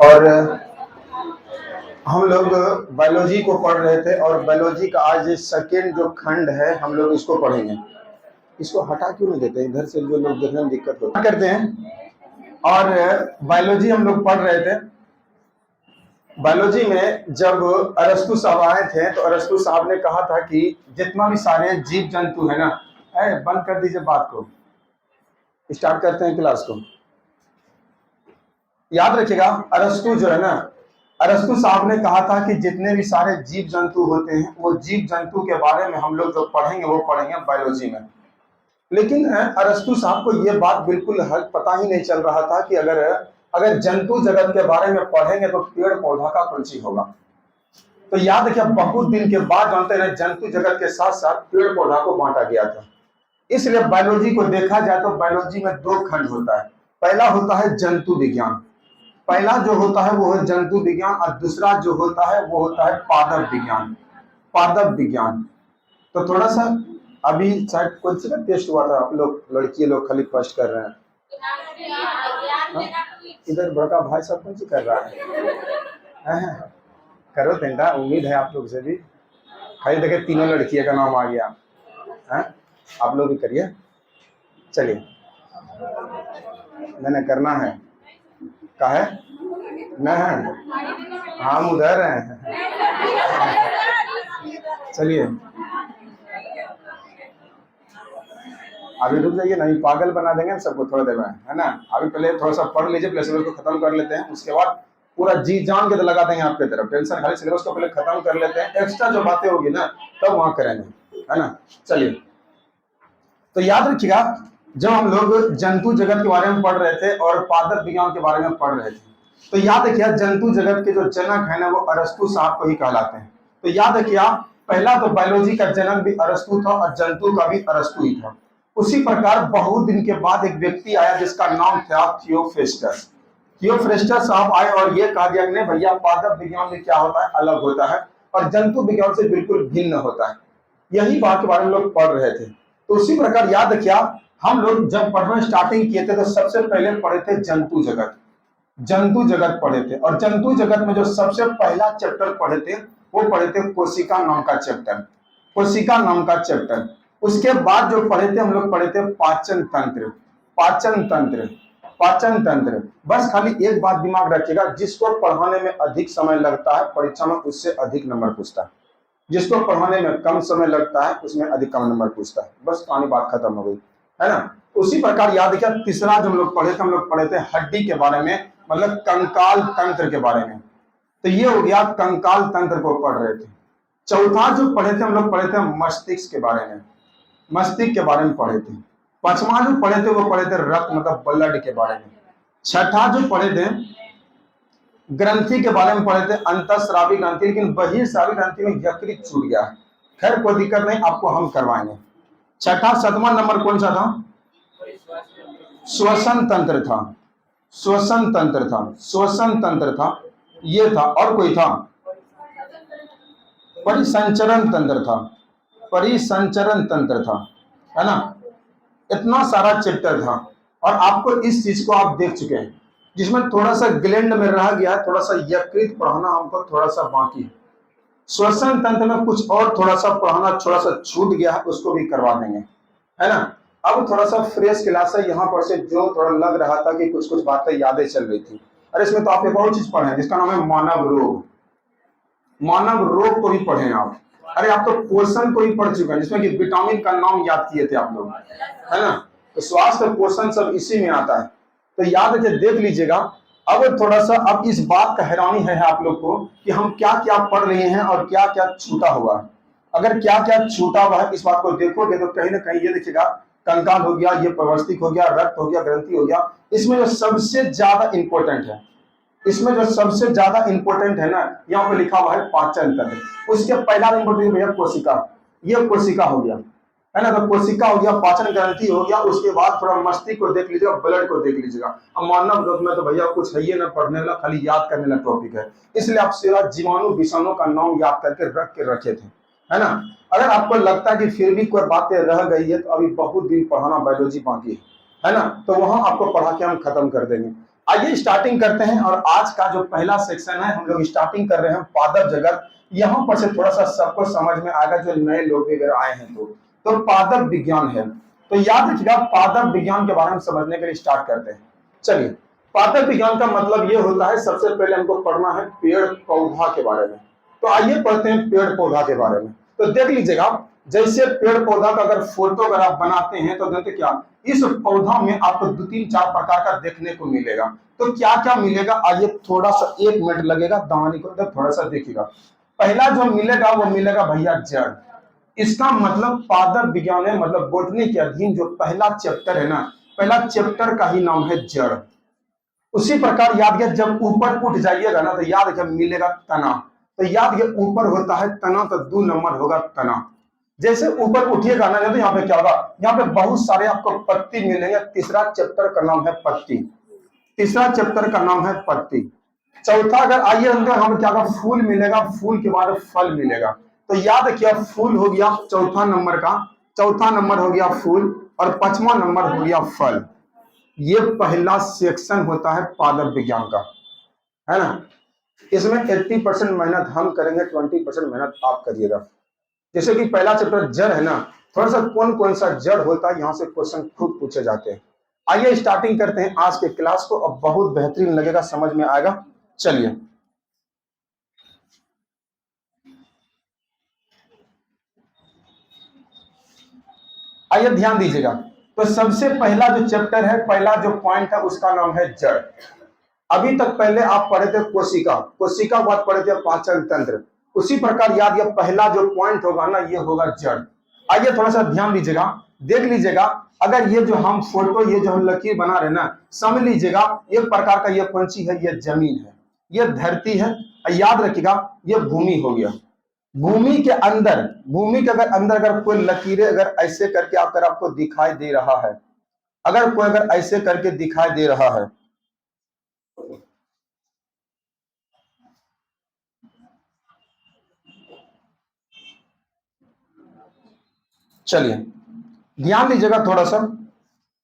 और हम लोग बायोलॉजी को पढ़ रहे थे और बायोलॉजी का आज सेकेंड जो खंड है हम लोग इसको पढ़ेंगे। इसको हटा क्यों नहीं देते, इधर से जो लोग देखने में दिक्कत होता करते हैं। और बायोलॉजी हम लोग पढ़ रहे थे। बायोलॉजी में जब अरस्तु साहब आए थे तो अरस्तु साहब ने कहा था कि जितना भी सारे जीव जंतु है ना, बंद कर दीजिए बात को, स्टार्ट करते हैं क्लास को। याद रखिएगा, अरस्तु जो है ना, अरस्तु साहब ने कहा था कि जितने भी सारे जीव जंतु होते हैं वो जीव जंतु के बारे में हम लोग जो पढ़ेंगे वो पढ़ेंगे बायोलॉजी में। लेकिन अरस्तु साहब को ये बात बिल्कुल पता ही नहीं चल रहा था कि अगर जंतु जगत के बारे में पढ़ेंगे तो पेड़ पौधा का कौन सी होगा। तो याद रखिए, बहुत दिन के बाद जानते हैं जंतु जगत के साथ साथ पेड़ पौधा को बांटा गया था। इसलिए बायोलॉजी को देखा जाए तो बायोलॉजी में दो खंड होता है। पहला होता है जंतु विज्ञान, पहला जो होता है वो है जंतु विज्ञान, और दूसरा जो होता है वो होता है पादप विज्ञान। पादप विज्ञान तो थोड़ा सा अभी शायद कौन सी का टेस्ट हुआ था, आप लोग लड़की लोग खाली फर्स्ट कर रहे हैं। इधर बड़का भाई सब कौन सी कर रहा है? करो तेंदा, उम्मीद है आप लोग से भी। खाली देखे तीनों लड़कियों का नाम आ गया है, आप लोग भी करिए। चलिए, मैंने करना है का है न है, हम उधर हैं। चलिए अभी रुक जाइए, नहीं पागल बना देंगे सबको थोड़ा देर में, है ना। अभी पहले थोड़ा सा पढ़ लीजिए, पहले सिलेबस को खत्म कर लेते हैं, उसके बाद पूरा जी जान के तो लगा देंगे आपके तरफ। टेंशन खाली सिलेबस को पहले खत्म कर लेते हैं, एक्स्ट्रा जो बातें होगी ना तब वहां करेंगे, है ना। चलिए, तो याद रखिएगा, जब हम लोग जंतु जगत के बारे में पढ़ रहे थे और पादप विज्ञान के बारे में पढ़ रहे थे, तो याद रखिए जंतु जगत के जो जनक है ना वो अरस्तु साहब को ही कहलाते हैं। तो याद रखिए, पहला तो बायोलॉजी का जनक भी अरस्तु था और जंतु का भी अरस्तु ही था। उसी प्रकार बहुत दिन के बाद एक व्यक्ति आया जिसका नाम था थियोफ्रेस्टस। थियोफ्रेस्टस साहब आए और ये कहा दिया कि नहीं भैया, पादप विज्ञान में क्या होता है अलग होता है और जंतु विज्ञान से बिल्कुल भिन्न होता है। यही बात के बारे में लोग पढ़ रहे थे। तो उसी प्रकार याद रखिए, हम लोग जब पढ़ना स्टार्टिंग किए थे तो सबसे पहले पढ़े थे जंतु जगत। जंतु जगत पढ़े थे और जंतु जगत में जो सबसे पहला चैप्टर पढ़े थे वो पढ़े थे कोशिका नाम का चैप्टर। कोशिका नाम का चैप्टर। उसके बाद जो पढ़े थे हम लोग पढ़े थे पाचन तंत्र। पाचन तंत्र, पाचन तंत्र। बस खाली एक बात दिमाग रखिएगा, जिसको पढ़ाने में अधिक समय लगता है परीक्षा में उससे अधिक नंबर पूछता है, जिसको पढ़ाने में कम समय लगता है उसमें अधिक कम नंबर पूछता है। बस कहानी बात खत्म हो गई, है ना। उसी प्रकार याद रखिए, तीसरा जो हम लोग पढ़े थे, हम लोग पढ़े थे हड्डी के बारे में, मतलब कंकाल तंत्र के बारे में। तो ये हो गया, कंकाल तंत्र को पढ़ रहे थे। चौथा जो पढ़े थे हम लोग पढ़े थे मस्तिष्क के बारे में, मस्तिष्क के बारे में पढ़े थे। पांचवा जो पढ़े थे वो पढ़े थे रक्त मतलब ब्लड के बारे में। छठा जो पढ़े थे ग्रंथि के बारे में पढ़े थे, अंतःस्रावी ग्रंथि, लेकिन बहिर्स्रावी ग्रंथि में यकृत छूट गया। खैर कोई दिक्कत नहीं, आपको हम करवाएंगे। छठा, सातवां नंबर कौन सा था? श्वसन तंत्र था, श्वसन तंत्र था, श्वसन तंत्र था, ये था। और कोई था? परिसंचरण तंत्र था, परिसंचरण तंत्र था, है ना। इतना सारा चैप्टर था और आपको इस चीज को आप देख चुके हैं, जिसमें थोड़ा सा ग्लैंड में रह गया, थोड़ा सा यकृत पढ़ाना हमको थोड़ा सा बाकी है। श्वसन तंत्र में कुछ और थोड़ा सा पढ़ाना थोड़ा सा छूट गया है, उसको भी करवा देंगे, है ना। अब थोड़ा सा फ्रेश क्लास है, यहाँ पर से जो थोड़ा लग रहा था कि कुछ कुछ बातें यादें चल रही थी। अरे इसमें तो आप एक और चीज पढ़े जिसका नाम है मानव रोग। मानव रोग को भी पढ़े आप। अरे आप तो पोषण को ही पढ़ चुके हैं, जिसमें कि विटामिन का नाम याद किए थे आप लोग, है ना। तो स्वास्थ्य पोषण सब इसी में आता है, तो याद रखिए, देख लीजिएगा। अब थोड़ा सा अब इस बात का हैरानी है आप लोग को कि हम क्या क्या पढ़ रहे हैं और क्या क्या छूटा हुआ है। अगर क्या क्या छूटा हुआ है इस बात को देखोगे तो कहीं ना कहीं ये देखिएगा, कंकाल हो गया, ये प्रवस्थिक हो गया, रक्त हो गया, ग्रंथि हो गया। इसमें जो सबसे ज्यादा इंपॉर्टेंट है, इसमें जो सबसे ज्यादा इंपॉर्टेंट है ना, यहाँ पे लिखा हुआ है पाचन तंत्र। उसके पहला इंपॉर्टेंट भैया कोशिका, ये कोशिका हो गया, है ना। तो कोशिका हो गया, पाचन ग्रंथि हो गया, उसके बाद थोड़ा मस्तिष्क को देख लीजिएगा, ब्लड को देख लीजिएगा। अब मानव रोग में तो भैया कुछ है ही ना पढ़ने वाला, खाली याद करने वाला टॉपिक है। इसलिए आप सिरा जीवाणु विषाणु का नाम याद करके रख के रखे थे, है ना। अगर आपको लगता है कि फिर भी कोई बातें रह गई है तो अभी बहुत दिन पढ़ाना बायोलॉजी बाकी है ना, तो वहां आपको पढ़ा के हम खत्म कर देंगे। आइए स्टार्टिंग करते हैं। और आज का जो पहला सेक्शन है हम लोग स्टार्टिंग कर रहे हैं पादप जगत। यहाँ पर से थोड़ा सा सबको समझ में आएगा जो नए लोग भी अगर आए हैं तो पादप विज्ञान है। तो याद रखिएगा पादप विज्ञान के बारे में समझने के लिए स्टार्ट करते हैं। चलिए, पादप विज्ञान का मतलब ये होता है, सबसे पहले हमको पढ़ना है पेड़ पौधा के बारे में। तो आइए पढ़ते हैं पेड़ पौधा के बारे में। तो देख लीजिएगा, जैसे पेड़ पौधा का अगर फोटो अगर आप बनाते हैं तो देखते क्या इस पौधा में आपको 2-3-4 प्रकार का देखने को मिलेगा। तो क्या क्या मिलेगा, आइए थोड़ा सा 1 मिनट लगेगा दानी को थोड़ा सा देखिएगा। पहला जो मिलेगा वो मिलेगा भैया जड़। इसका मतलब पादप विज्ञान है, मतलब बोटनी के अधीन जो पहला चैप्टर है ना, पहला चैप्टर का ही नाम है जड़। उसी प्रकार याद किया, जब ऊपर उठ जाइएगा ना तो याद रखिए मिलेगा तना। तो याद किया ऊपर होता है तना, तो 2 नंबर होगा तना। जैसे ऊपर उठिएगा ना तो यहाँ पे क्या होगा, यहाँ पे बहुत सारे आपको पत्ती मिलेंगे। तीसरा चैप्टर का नाम है पत्ती। तीसरा चैप्टर का नाम है पत्ती। चौथा अगर आइए अंदर हमें क्या होगा, फूल मिलेगा। फूल के बाद फल मिलेगा। तो याद रखिए फूल हो गया चौथा नंबर का, चौथा नंबर हो गया फूल, और 5वां नंबर हो गया फल। ये पहला सेक्शन होता है पादप विज्ञान का, है ना। इसमें 80% मेहनत हम करेंगे, 20% मेहनत आप करिएगा। जैसे कि पहला चैप्टर जड़ है ना, थोड़ा सा कौन कौन सा जड़ होता है यहाँ से क्वेश्चन खुद पूछे जाते हैं। आइए स्टार्टिंग करते हैं आज के क्लास को। अब बहुत बेहतरीन लगेगा, समझ में आएगा। चलिए, आइए ध्यान दीजिएगा। तो सबसे पहला जो चैप्टर है, पहला जो पॉइंट है उसका नाम है जड़। अभी तक पहले आप पढ़े थे कोशिका, कोशिका बाद पढ़े थे पाचन तंत्र। उसी प्रकार याद, यह पहला जो पॉइंट होगा ना ये होगा जड़। आइए थोड़ा सा ध्यान दीजिएगा, देख लीजिएगा। अगर ये जो हम फोटो, ये जो हम लकीर बना रहे हैं ना, समझ लीजिएगा एक प्रकार का ये पंछी है, ये जमीन है, ये धरती है। याद रखिएगा ये भूमि हो गया। भूमि के अंदर, भूमि के अगर अंदर अगर कोई लकीरें अगर ऐसे करके अगर आपको दिखाई दे रहा है, अगर कोई अगर ऐसे करके दिखाई दे रहा है, चलिए ध्यान दीजिएगा थोड़ा सा,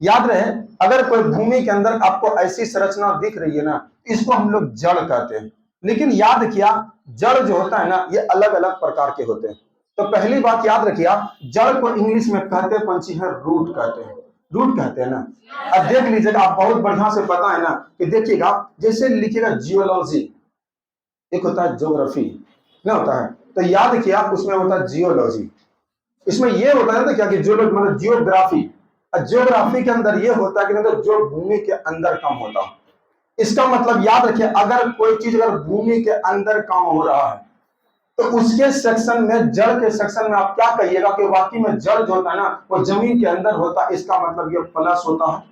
याद रहे अगर कोई भूमि के अंदर आपको ऐसी संरचना दिख रही है ना, इसको हम लोग जड़ कहते हैं। लेकिन याद किया जड़ जो होता है ना, ये अलग अलग प्रकार के होते हैं। तो पहली बात याद रखिए, जड़ को इंग्लिश में कहते हैं पंछी है रूट कहते हैं, रूट कहते हैं ना। अब देख लीजिएगा, आप बहुत बढ़िया से पता है ना कि देखिएगा, जैसे लिखिएगा जियोलॉजी, एक होता है ज्योग्राफी ना होता है, तो याद किया उसमें होता है जियोलॉजी। इसमें ये होता है ना क्या कि जियोलॉजी मतलब जियोग्राफी। जियोग्राफी के अंदर ये होता है कि मतलब जो भूमि के अंदर काम होता है। इसका मतलब याद रखिए, अगर कोई चीज अगर भूमि के अंदर काम हो रहा है तो उसके सेक्शन में, जड़ के सेक्शन में आप क्या कहिएगा कि वाकई में जड़ जो होता है ना वो जमीन के अंदर होता है। इसका मतलब ये प्लस होता है।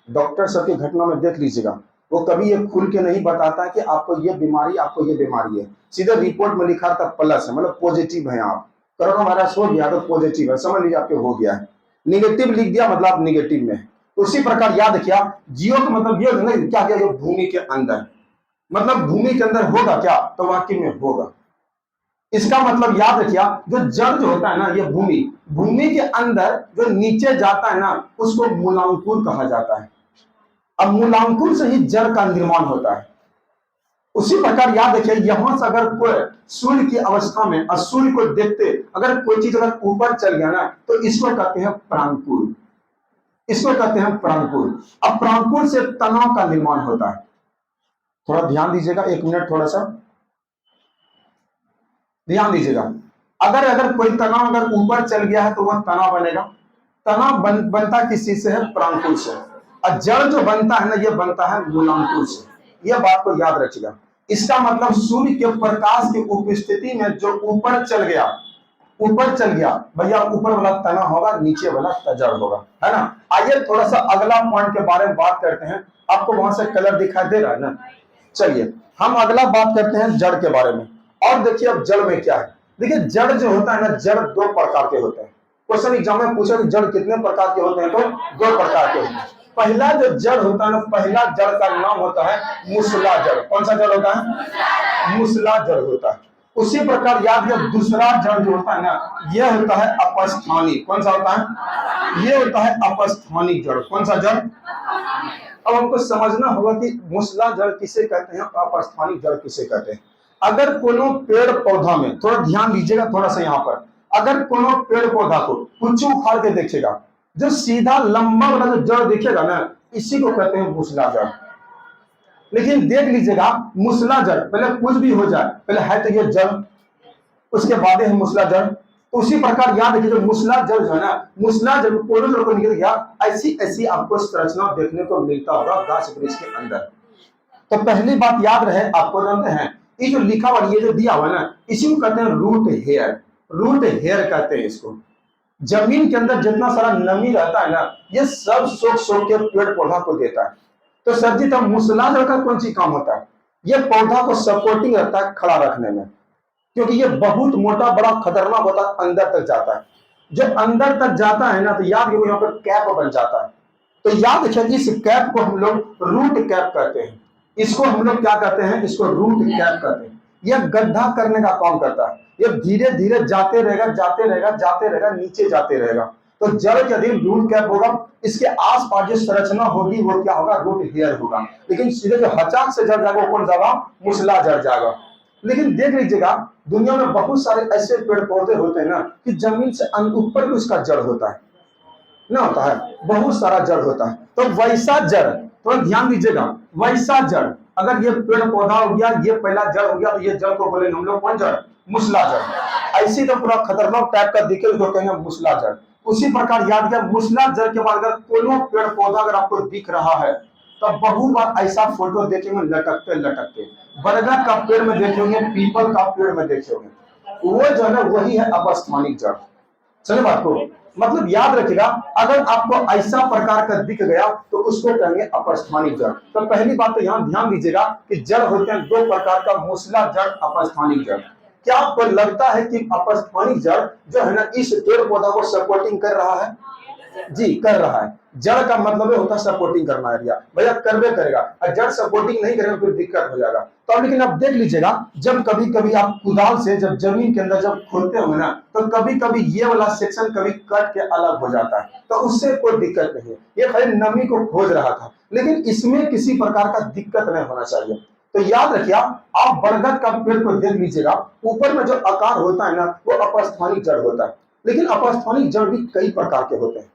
डॉक्टर सब की घटना में देख लीजिएगा, वो कभी ये खुल के नहीं बताता कि आपको ये बीमारी, आपको ये बीमारी है। सीधे रिपोर्ट में लिखा था प्लस है, मतलब पॉजिटिव है। आप कोरोना वायरस हो गया तो पॉजिटिव है, समझ लीजिए आपके हो गया है। निगेटिव लिख दिया मतलब आप निगेटिव में है। उसी प्रकार याद किया जियो का मतलब ये नहीं क्या किया, भूमि के अंदर, मतलब भूमि के अंदर होगा क्या, तो वाकई में होगा। इसका मतलब याद रखिए, जो जड़ जो होता है ना ये भूमि, भूमि के अंदर जो नीचे जाता है ना उसको मूलांकुर कहा जाता है। अब मूलांकुर से ही जड़ का निर्माण होता है। उसी प्रकार याद रखिए, यहां से अगर कोई सूर्य की अवस्था में और सूर्य को देखते अगर कोई चीज अगर ऊपर चल गया ना तो इसको कहते हैं प्रांकुर, इसको कहते हैं प्रांकुर। अब प्रांकुर से तनाव का निर्माण होता है। थोड़ा ध्यान दीजिएगा, 1 मिनट थोड़ा सा ध्यान दीजिएगा। अगर अगर कोई तनाव अगर ऊपर चल गया है तो वह तनाव बनेगा। तनाव बनता किस चीज से है, प्रांकुर से। और जड़ जो बनता है ना ये बनता है मूलांकुर से। यह बात को याद रखिएगा। इसका मतलब सूर्य के प्रकाश की उपस्थिति में जो ऊपर चल गया, ऊपर चल गया भैया, ऊपर वाला तना होगा, नीचे वाला जड़ होगा, है ना। आइए थोड़ा सा अगला पॉइंट के बारे में बात करते हैं। आपको वहां से कलर दिखाई दे रहा है ना। चलिए हम अगला बात करते हैं जड़ के बारे में। और देखिए अब जड़ में क्या है। देखिए जड़ जो होता है ना, जड़ 2 प्रकार के होते हैं। क्वेश्चन एग्जाम में पूछा कि जड़ कितने प्रकार के होते हैं, तो 2 प्रकार के होते हैं। पहला जो जड़ होता है ना, पहला जड़ का नाम होता है मूसला जड़। कौन सा जड़ होता है, मूसला जड़ होता है। उसी प्रकार याद है दूसरा जड़ जो होता है ना यह होता है अपस्थानी। कौन सा होता है, ये होता है अपस्थानी जड़। कौन सा जड़, अब हमको समझना होगा कि मूसला जड़ किसे कहते हैं, अपस्थानिक जड़ किसे कहते हैं। अगर कोनो पेड़ पौधा में, थोड़ा ध्यान दीजिएगा थोड़ा सा यहाँ पर, अगर कोनो पेड़ पौधा को कुछ उखाड़ के देखेगा, जो सीधा लंबा वाला जो जड़ दिखेगा ना, इसी को कहते हैं मूसला जड़। लेकिन देख लीजिएगा मूसला जड़, पहले कुछ भी हो जाए, पहले है तो ये जड़, उसके बाद है मूसला जड़। उसी प्रकार याद रखिए, जो मूसला जड़ जो है ना, मूसला जड़ पोलो जड़ को निकल गया, ऐसी ऐसी आपको संरचना देखने को मिलता होगा गाछ वृक्ष के अंदर। तो पहली बात याद रहे, आपको जानते हैं ये जो लिखा हुआ, ये जो दिया हुआ ना, इसी को कहते हैं रूट हेयर। रूट हेयर कहते हैं इसको। जमीन के अंदर जितना सारा नमी रहता है ना, ये सब सोख सोख के पेड़ पौधा को देता है। तो सर जी, तो मूसला जड़ का कौन सी काम होता है? ये पौधा को सपोर्टिंग रहता है खड़ा रखने में, क्योंकि ये बहुत मोटा बड़ा खतरनाक होता है, अंदर तक जाता है। जब अंदर तक जाता है ना, तो याद रखिए यहाँ पर कैप बन जाता है। तो याद रखिए इस कैप को हम लोग रूट कैप कहते हैं। इसको हम लोग क्या कहते हैं? इसको रूट कैप कहते हैं। यह गड्ढा करने का काम करता है। ये धीरे धीरे जाते रहेगा, जाते रहेगा, जाते रहेगा, नीचे जाते रहेगा। तो जड़ के अधीन रूट कैप होगा, इसके आसपास जो संरचना होगी वो क्या होगा? रूट हेयर होगा। लेकिन सीधे जो हचाक से जड़ जाएगा वो कौन जाएगा? मूसला जड़ जाएगा। लेकिन देख लीजिएगा दुनिया में बहुत सारे ऐसे पेड़ पौधे होते हैं ना, कि जमीन से ऊपर भी उसका जड़ होता है ना, होता है, बहुत सारा जड़ होता है। तो वैसा जड़, थोड़ा ध्यान दीजिएगा, वैसा जड़, अगर ये पेड़ पौधा हो गया, ये पहला जड़ हो गया, तो ये जड़ को बोलेंगे हम लोग कौन जड़? मूसला जड़। ऐसी तो पूरा खतरनाक टाइप का दिखे उसको कहेंगे मूसला जड़। उसी प्रकार याद किया, मूसला जड़ के बाद अगर कोनो पेड़ पौधा अगर आपको दिख रहा है, तो बहुत बार ऐसा फोटो देखेंगे लटकते लटकते, बरगद का पेड़ में देखेंगे, पीपल का पेड़ में देखेंगे, वो जो है वही है अपस्थानिक जड़। चलिए बात को मतलब याद रखिएगा, अगर आपको ऐसा प्रकार का दिख गया तो उसको कहेंगे अपस्थानिक जड़। तो पहली बात तो यहाँ ध्यान दीजिएगा कि जड़ होते हैं दो प्रकार का, मूसला जड़, अपस्थानिक जड़। क्या आपको लगता है कि अपस्थानिक जड़ जो है ना, इस पेड़ पौधा को सपोर्टिंग कर रहा है? जी कर रहा है। जड़ का मतलब होता है सपोर्टिंग करना एरिया, भैया करवे करेगा। और जड़ सपोर्टिंग नहीं करेगा फिर दिक्कत हो जाएगा। तो अब लेकिन आप देख लीजिएगा, जब कभी कभी आप कुदाल से जब जमीन के अंदर जब खोदते होंगे ना, तो कभी कभी ये वाला सेक्शन कभी कट के अलग हो जाता है, तो उससे कोई दिक्कत नहीं है, ये खाली नमी को खोज रहा था। लेकिन इसमें किसी प्रकार का दिक्कत नहीं होना चाहिए। तो याद रखिए, आप बरगद का पेड़ को देख लीजिएगा, ऊपर में जो आकार होता है ना, वो अपस्थानिक जड़ होता है। लेकिन अपस्थानिक जड़ भी कई प्रकार के होते हैं।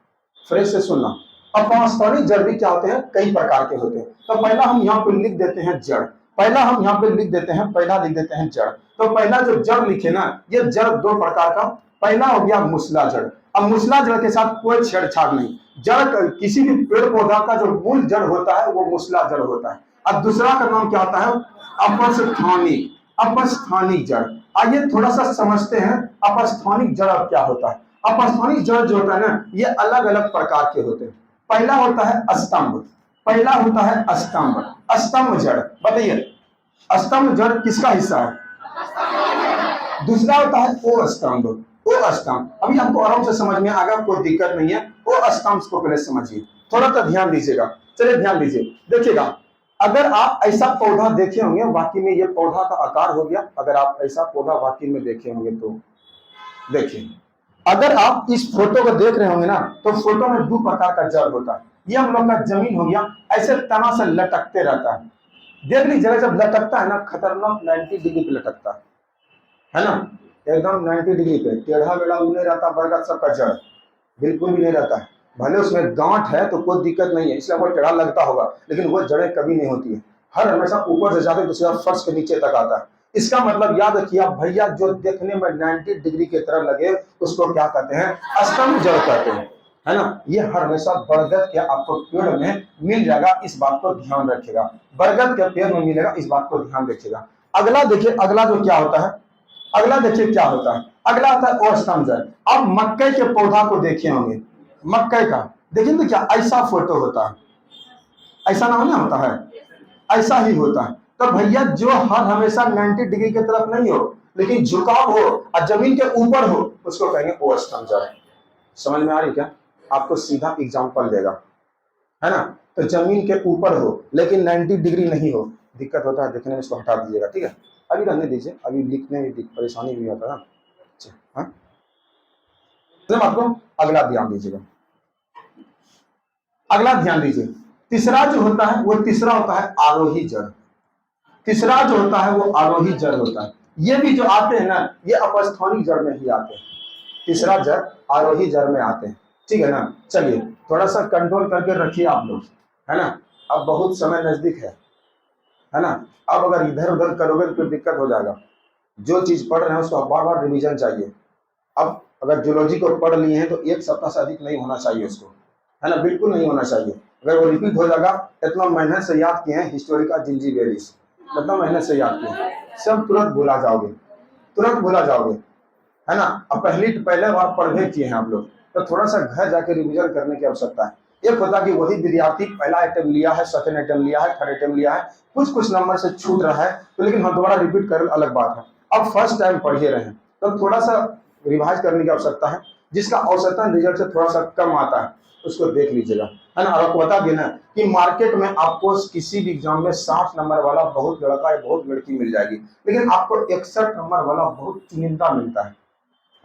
फ्रेश से सुनना, अपस्थानिक जड़ भी क्या होते हैं? कई प्रकार के होते हैं। तो पहला हम यहाँ पे लिख देते हैं जड़, पहला हम यहाँ पे लिख देते हैं, पहला लिख देते हैं जड़। तो पहला जो जड़ लिखे ना, ये जड़ दो प्रकार का, पहला हो गया मूसला जड़। अब मूसला जड़ के साथ कोई छेड़छाड़ नहीं, जड़ किसी भी पेड़ पौधा का जो मूल जड़ होता है वो मूसला जड़ होता है। अब दूसरा का नाम क्या होता है? अपस्थानिक, अपस्थानिक जड़। आइए थोड़ा सा समझते हैं अपस्थानिक जड़ अब क्या होता है। अपस्थानिक जड़ जो होता है ना, ये अलग अलग प्रकार के होते हैं। पहला होता है स्तंभ, पहला होता है स्तंभ, स्तंभ जड़। बताइए स्तंभ जड़ किसका हिस्सा है? दूसरा होता है ओ स्तंभ, ओ स्तंभ। अभी आपको आराम से समझ में आएगा, कोई दिक्कत नहीं है। ओ स्तंभ को पहले समझिए, थोड़ा सा ध्यान दीजिएगा। चलिए ध्यान दीजिए, देखिएगा अगर आप ऐसा पौधा देखे होंगे, वाकई में ये पौधा का आकार हो गया। अगर आप ऐसा पौधा वाकई में देखे होंगे तो देखिए, अगर आप इस फोटो को देख रहे होंगे ना, तो फोटो में दो प्रकार का जड़ होता है। ये हम लोग का जमीन हो गया, ऐसे तना से लटकते रहता है। देख लीजिएगा जब लटकता है ना, खतरनाक 90 डिग्री पे लटकता है ना, एकदम 90 डिग्री पे, टेढ़ा बेड़ा नहीं रहता। बरगद सबका जड़ बिल्कुल भी नहीं रहता है। भले उसमें गांठ है तो कोई दिक्कत नहीं है, इसलिए वो टेढ़ा लगता होगा, लेकिन वो जड़ें कभी नहीं होती है। हर हमेशा ऊपर से जाते तो सीधा फर्श के नीचे तक आता है। इसका मतलब याद रखिए आप भैया, जो देखने में 90 डिग्री की तरह लगे उसको क्या कहते हैं? स्तंभ जड़ कहते हैं, है ना। ये हर हमेशा बरगद के आपको पेड़ में मिल जाएगा, इस बात को ध्यान रखिएगा। बरगद के पेड़ में मिलेगा, इस बात को ध्यान रखिएगा। अगला देखिए, अगला जो क्या होता है, अगला देखिए क्या होता है। अगला होता है ओ स्तंभ जड़। आप मक्के के पौधा को देखे होंगे, मक्के का देखिए तो क्या ऐसा फोटो होता है, ऐसा ना होता है, ऐसा ही होता है। तो भैया जो हर हमेशा 90 डिग्री की तरफ नहीं हो, लेकिन झुकाव हो और जमीन के ऊपर हो, उसको कहेंगे ओ स्तंभ जड़। समझ में आ रही क्या? आपको सीधा एग्जांपल देगा, है ना। तो जमीन के ऊपर हो लेकिन 90 डिग्री नहीं हो, दिक्कत होता है देखने में, इसको हटा दीजिएगा, ठीक है। अभी रहने दीजिए, अभी लिखने में परेशानी भी होता है ना। अच्छा हाँ, आपको अगला ध्यान दीजिएगा, अगला ध्यान दीजिए। तीसरा जो होता है वो तीसरा होता है आरोही जड़। तीसरा जो होता है वो आरोही जड़ होता है। ये भी जो आते हैं ना, ये अपस्थानिक जड़ में ही आते हैं। तीसरा जड़ आरोही जड़ में आते हैं, ठीक है ना। चलिए थोड़ा सा कंट्रोल करके रखिए आप लोग, है ना। अब बहुत समय नजदीक है ना। अब अगर इधर उधर करोगे तो फिर दिक्कत हो जाएगा। जो चीज पढ़ रहे हैं उसको बार बार रिवीजन चाहिए। अब अगर जूलॉजी को पढ़ लिए हैं तो एक सप्ताह से अधिक नहीं होना चाहिए उसको, है ना, बिल्कुल नहीं होना चाहिए। अगर वो रिपीट हो जाएगा, इतना मेहनत से याद किए हैं हिस्टोरी का जिंजीबेरिस, इतना मेहनत से याद किए हैं, सब तुरंत भूला जाओगे, तुरंत भूला जाओगे, है ना। अब पहले बार पढ़ किए हैं आप लोग, तो थोड़ा सा घर जाके रिवीजन करने की आवश्यकता है। एक होता कि वही विद्यार्थी पहला आइटम लिया है, सेकंड आइटम लिया है, थर्ड आइटम लिया है, कुछ कुछ नंबर से छूट रहा है तो, लेकिन हम दोबारा रिपीट करें अलग बात है। अब फर्स्ट टाइम पढ़ रहे हैं तो थोड़ा सा रिवाइज करने की आवश्यकता है। जिसका औसतन रिजल्ट से थोड़ा सा कम आता है उसको देख लीजिएगा, है ना। और आपको बता देना कि मार्केट में आपको किसी भी एग्जाम में 60 नंबर वाला बहुत लड़का या बहुत लड़की मिल जाएगी, लेकिन आपको 61 नंबर वाला बहुत चुनिंदा मिलता है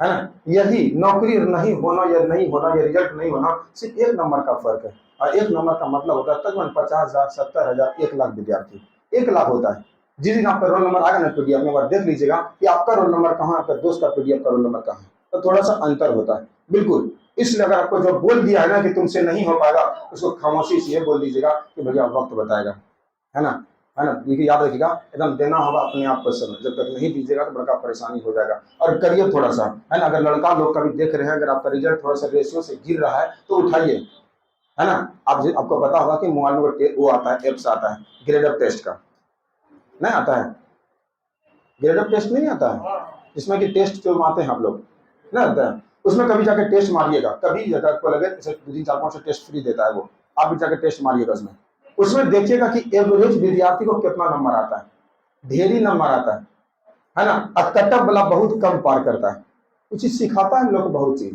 ना। यही नौकरी नहीं होना या नहीं होना, या रिजल्ट नहीं होना, सिर्फ एक नंबर का फर्क है। और एक नंबर का मतलब होता है तकरीबन 50,000, 70,000, 1 लाख विद्यार्थी, 1 लाख होता है। जिस दिन आपका रोल नंबर आएगा ना पीडीएफ में, और देख लीजिएगा कि आपका रोल नंबर कहाँ है, आपका दोस्त का पीडीएफ का रोल नंबर कहाँ है, तो थोड़ा सा अंतर होता है, बिल्कुल। इसलिए अगर आपको जो बोल दिया है ना कि तुमसे नहीं हो पाएगा, उसको खामोशी से बोल दीजिएगा कि भैया वक्त बताएगा, है ना, है ना। देखिए याद रखिएगा, एकदम देना होगा अपने आप को समय, जब तक नहीं दीजिएगा तो बड़ा परेशानी हो जाएगा। और करिए थोड़ा सा, है ना। अगर लड़का लोग कभी देख रहे हैं, अगर आपका रिजल्ट थोड़ा सा रेशियो से गिर रहा है तो उठाइए, है ना। आपको पता होगा कि मोबाइल में वो आता है, एप्स आता है ग्रेड ऑफ टेस्ट का, नहीं आता है, ग्रेड ऑफ टेस्ट नहीं आता है, जिसमें कि टेस्ट जो आते हैं आप लोग, ना आता है, उसमें कभी जाकर टेस्ट मारिएगा। कभी अगर आपको लगे 2-3-4-5 टेस्ट फ्री देता है वो, आप भी जाकर टेस्ट मारिएगा उसमें। उसमें देखिएगा कि एवरेज विद्यार्थी को कितना नंबर आता है, ढेर ही नंबर आता है ना। और कटअप वाला बहुत कम पार करता है, कुछ चीज सिखाता है हम लोग बहुत चीज,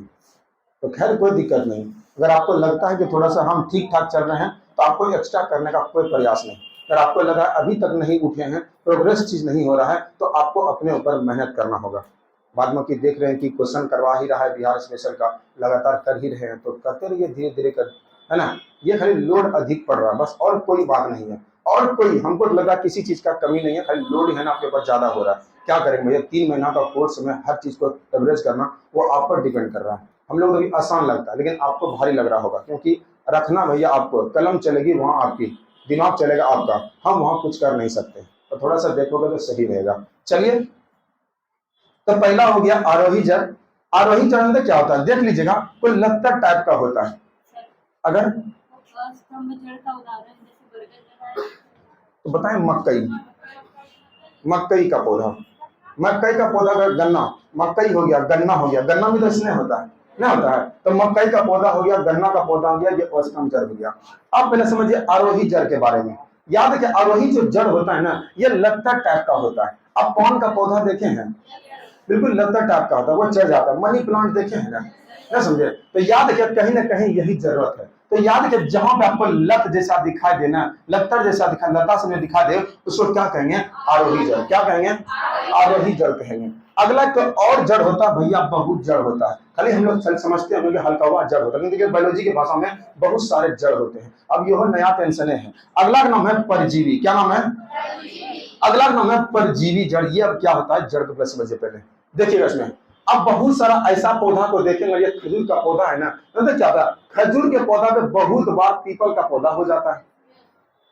तो खैर कोई दिक्कत नहीं। अगर आपको लगता है कि थोड़ा सा हम ठीक ठाक चल रहे हैं तो आपको एक्स्ट्रा करने का कोई प्रयास नहीं। अगर आपको लगा अभी तक नहीं उठे हैं, प्रोग्रेस चीज नहीं हो रहा है, तो आपको अपने ऊपर मेहनत करना होगा। बाद में कि देख रहे हैं कि क्वेश्चन करवा ही रहा है बिहार स्पेशल का, लगातार कर ही रहे हैं, तो करते रहिए धीरे धीरे कर, है ना। ये खाली लोड अधिक पड़ रहा है, बस, और कोई बात नहीं है। और कोई हमको लगा किसी चीज का कमी नहीं है, खाली लोड है ना आपके ऊपर ज्यादा हो रहा है। क्या करेंगे भैया, 3 महीना का कोर्स में हर चीज को एवरेज करना वो आप पर डिपेंड कर रहा है। हम लोग तो आसान लगता है, लेकिन आपको भारी लग रहा होगा, क्योंकि रखना भैया आपको, कलम चलेगी वहां आपकी, दिमाग चलेगा आपका, हम वहां कुछ कर नहीं सकते। तो थोड़ा सा देखोगे तो सही रहेगा। चलिए, तो पहला हो गया आरोही जड़। आरोही चरण में क्या होता है देख लीजिएगा, कोई लत्तर टाइप का होता है। अगर तो बताएं, मकई, मकई का पौधा, मकई का पौधा, अगर गन्ना, मकई हो गया, गन्ना हो गया, गन्ना भी तो इसमें होता है ना, होता है, तो मकई का पौधा हो गया, गन्ना का पौधा हो गया, ये औसतम जड़ हो गया। अब पहले समझिए आरोही जड़ के बारे में। याद है कि आरोही जो जड़ होता है ना, ये लत्तर टाइप का होता है। आप पान का पौधा देखे हैं, बिल्कुल लत्तर टाइप का होता है, वो चढ़ जाता है। मनी प्लांट देखे हैं ना समझे। तो याद है कहीं ना कहीं यही जरूरत है। तो याद है जहां पे आपको लत जैसा दिखाई देना, लत्तर जैसा दिखाई, लता से दिखा दे, उसको क्या कहेंगे, आरोही जड़। क्या कहेंगे, आरोही जड़ कहेंगे। अगला तो और जड़ होता है भैया, बहुत जड़ होता है। खाली हम लोग हल्का हुआ जड़ होता है, लेकिन देखिए बायोलॉजी की भाषा में बहुत सारे जड़ होते हैं। अब यह नया टेंशन है। अगला का नाम है परजीवी। क्या नाम है, अगला नाम है परजीवी जड़। ये अब क्या होता है, जड़ को प्लस समझिए पहले, देखिएगा इसमें। अब बहुत सारा ऐसा पौधा को देखेंगे, ये खजूर का पौधा है ना, तो क्या होता है, खजूर के पौधा पे बहुत बार पीपल का पौधा हो जाता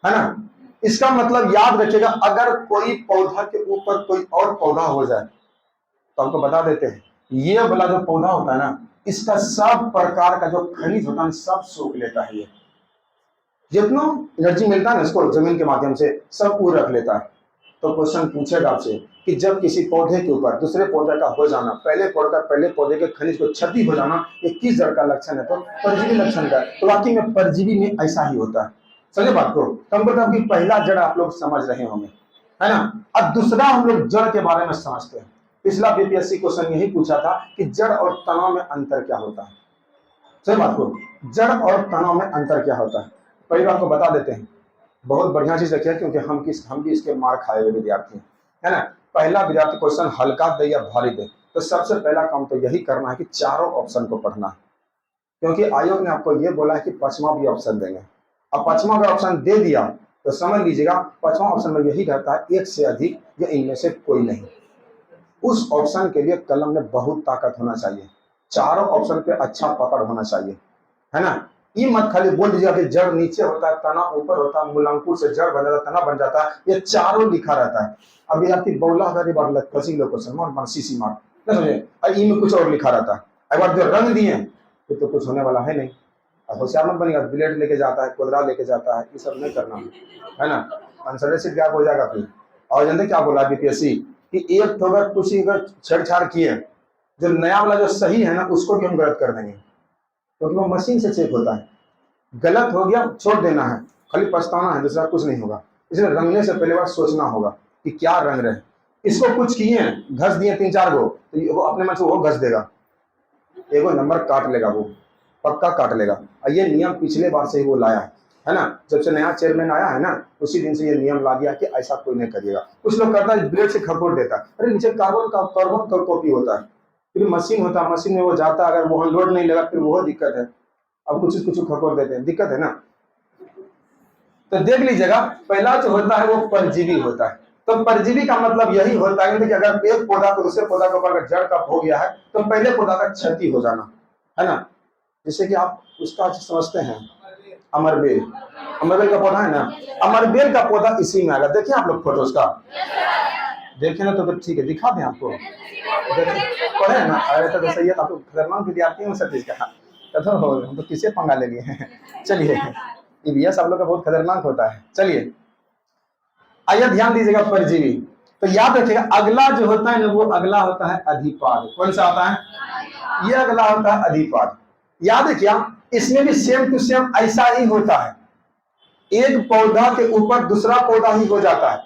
है ना। इसका मतलब याद रखिएगा, अगर कोई पौधा के ऊपर कोई और पौधा हो जाए तो हमको बता देते हैं, ये वाला जो पौधा होता है ना, इसका सब प्रकार का जो खनिज होता है सब सोख लेता है। ये जितना एनर्जी मिलता है ना इसको जमीन के माध्यम से, सब वो रख लेता है। तो क्वेश्चन पूछेगा आपसे कि जब किसी पौधे के ऊपर दूसरे पौधे का हो जाना, पहले पौधे के खनिज को क्षति हो जाना, ये किस जड़ का लक्षण है, तो परजीवी लक्षण का। तो वाकई में परजीवी में ऐसा ही होता है। समझे बात को, तो हम बताओ कि पहला जड़ आप लोग समझ रहे होंगे, है ना। अब दूसरा हम लोग जड़ के बारे में समझते हैं। पिछला बीपीएससी क्वेश्चन यही पूछा था कि जड़ और तनाव में अंतर क्या होता है। सही बात को, जड़ और तनाव में अंतर क्या होता है, पहली बात को बता देते हैं। बहुत बढ़िया चीज रखिए, क्योंकि हम भी इसके मार खाए हुए विद्यार्थी हैं, है ना। पहला विद्यार्थी क्वेश्चन हल्का दे या भारी दे, तो सबसे पहला काम तो यही करना है कि चारों ऑप्शन को पढ़ना है, क्योंकि आयोग ने आपको ये बोला है कि 5वां भी ऑप्शन देंगे। अब पांचवा अगर ऑप्शन दे दिया तो समझ लीजिएगा पांचवा ऑप्शन में यही रहता है, एक से अधिक या इनमें से कोई नहीं। उस ऑप्शन के लिए कलम में बहुत ताकत होना चाहिए, चारों ऑप्शन पे अच्छा पकड़ होना चाहिए, है ना। ये मत खाली बोल दीजिएगा कि जड़ नीचे होता है तना ऊपर होता है, मूलांकुर से जड़ बन जाता है तना बन जाता है, ये चारों लिखा रहता है। अभी आपकी बौला हरी बार कसी लोग क्वेश्चन मार्क सीसी मार्क ना समझे, और ई में कुछ और लिखा रहता है। एक बार जो रंग दिए फिर तो कुछ होने वाला है नहीं। अब होशियार मत बनिएगा, ब्लेड लेके जाता है, कोदरा लेके जाता है, ये सब नहीं करना है ना। आंसर शीट गैप हो जाएगा फिर। और जानते क्या बोला बीपीएससी कि एक तो अगर कुछ अगर छेड़छाड़ किए, जो नया वाला जो सही है ना उसको भी हम गलत कर देंगे, क्योंकि वो मशीन से चेक होता है। गलत हो गया छोड़ देना है, खाली पछताना है, दूसरा कुछ नहीं होगा। इसलिए रंगने से पहले बार सोचना होगा कि क्या रंग रहे। इसको कुछ किए घस दिए 3-4 गो तो वो अपने मन से वो घस देगा, एगो नंबर काट लेगा, वो पक्का काट लेगा। और ये नियम पिछले बार से ही वो लाया है ना, जब से नया चेयरमैन आया है ना उसी दिन से ये नियम ला दिया कि ऐसा कोई नहीं करिएगा। कुछ लोग करता है ब्लेड से खरखोट देता है, अरे नीचे कार्बन का कॉपी होता है, फिर मशीन होता है, मशीन में वो जाता है, अगर वो लोड नहीं लगा फिर वो दिक्कत है। अब कुछ खरखोट देते हैं, दिक्कत है ना। तो देख लीजिएगा पहला जो होता है वो परजीवी होता है। तो परजीवी का मतलब यही होता है कि अगर एक पौधा को दूसरे पौधा के ऊपर जड़ का हो गया है तो पहले पौधा का क्षति हो जाना, है ना। जैसे कि आप उसका समझते हैं अमरबेल, अमरबेल का पौधा है ना, अमरबेल का पौधा इसी में आएगा। देखिए आप लोग फोटो उसका देखे ना, तो फिर ठीक है दिखा दें आपको, पढ़े ना। अरे तो सही है, आप लोग खतरनाक विद्यार्थी हैं सतीश का, तो हम तो किसे पंगा ले लिए हैं। चलिए ईवीएस आप लोग का बहुत खतरनाक होता है। चलिए आइए ध्यान दीजिएगा परजीवी। तो याद रखिएगा अगला जो होता है ना वो अगला होता है अधिपाद। कौन सा आता है, ये अगला होता है अधिपाद। याद है क्या, इसमें भी सेम टू सेम ऐसा ही होता है, एक पौधा के ऊपर दूसरा पौधा ही हो जाता है।